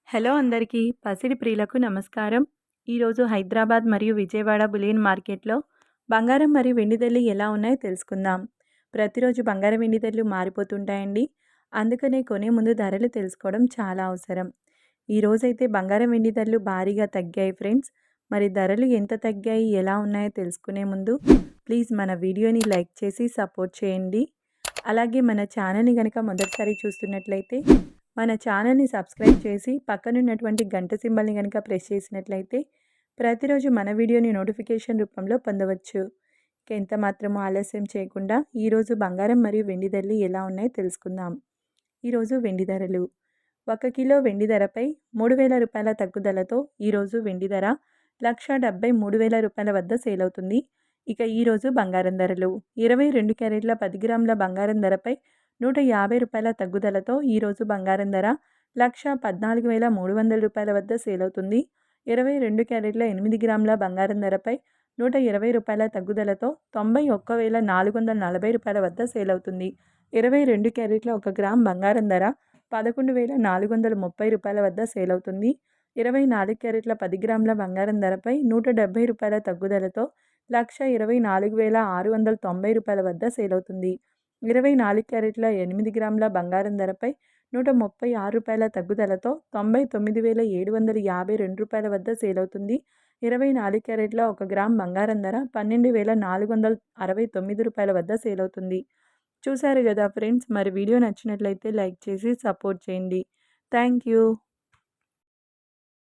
Hello అందరికీ పసిడి ప్రియులకు నమస్కారం. ఈరోజు హైదరాబాద్ మరియు విజయవాడ బులియన్ మార్కెట్లో బంగారం మరియు వెండి ధరలు ఎలా ఉన్నాయో తెలుసుకుందాం. ప్రతిరోజు బంగారం వెండి ధరలు మారిపోతుంటాయండి. అందుకనే కొనే ముందు ధరలు తెలుసుకోవడం చాలా అవసరం. ఈరోజైతే బంగారం వెండి ధరలు భారీగా తగ్గాయి ఫ్రెండ్స్. మరి ధరలు ఎంత తగ్గాయి, ఎలా ఉన్నాయో తెలుసుకునే ముందు ప్లీజ్ మన వీడియోని లైక్ చేసి సపోర్ట్ చేయండి. అలాగే మన ఛానల్ని కనుక మొదటిసారి చూస్తున్నట్లయితే మన ఛానల్ని సబ్స్క్రైబ్ చేసి పక్కనున్నటువంటి గంట సింబల్ని కనుక ప్రెస్ చేసినట్లయితే ప్రతిరోజు మన వీడియోని నోటిఫికేషన్ రూపంలో పొందవచ్చు. ఎంత మాత్రమూ ఆలస్యం చేయకుండా ఈరోజు బంగారం మరియు వెండి ధరలు ఎలా ఉన్నాయో తెలుసుకుందాం. ఈరోజు వెండి ధరలు: 1 కిలో వెండి ధరపై 3,000 రూపాయల తగ్గుదలతో ఈరోజు వెండి ధర 1,73,000 రూపాయల వద్ద సేల్ అవుతుంది. ఇక ఈరోజు బంగారం ధరలు: 22 క్యారెట్ల 10 గ్రాముల బంగారం ధరపై 150 రూపాయల తగ్గుదలతో ఈరోజు బంగారం ధర 1,14,300 రూపాయల వద్ద సేల్ అవుతుంది. 22 క్యారెట్ల 8 గ్రాముల బంగారం ధరపై 120 రూపాయల తగ్గుదలతో 91,440 రూపాయల వద్ద సేల్ అవుతుంది. 22 క్యారెట్ల 1 గ్రామ్ బంగారం ధర 11,430 రూపాయల వద్ద సేల్ అవుతుంది. 24 క్యారెట్ల 10 గ్రాముల బంగారం ధరపై 170 రూపాయల తగ్గుదలతో 1,24,690 రూపాయల వద్ద సేల్ అవుతుంది. 24 క్యారెట్ల 8 గ్రాముల బంగారం ధరపై 136 రూపాయల తగ్గుదలతో 99,752 రూపాయల వద్ద సేల్ అవుతుంది. 24 క్యారెట్ల 1 గ్రామ్ బంగారం ధర 12,469 రూపాయల వద్ద సేల్ అవుతుంది. చూశారు కదా ఫ్రెండ్స్, మరి వీడియో నచ్చినట్లయితే లైక్ చేసి సపోర్ట్ చేయండి. Thank you.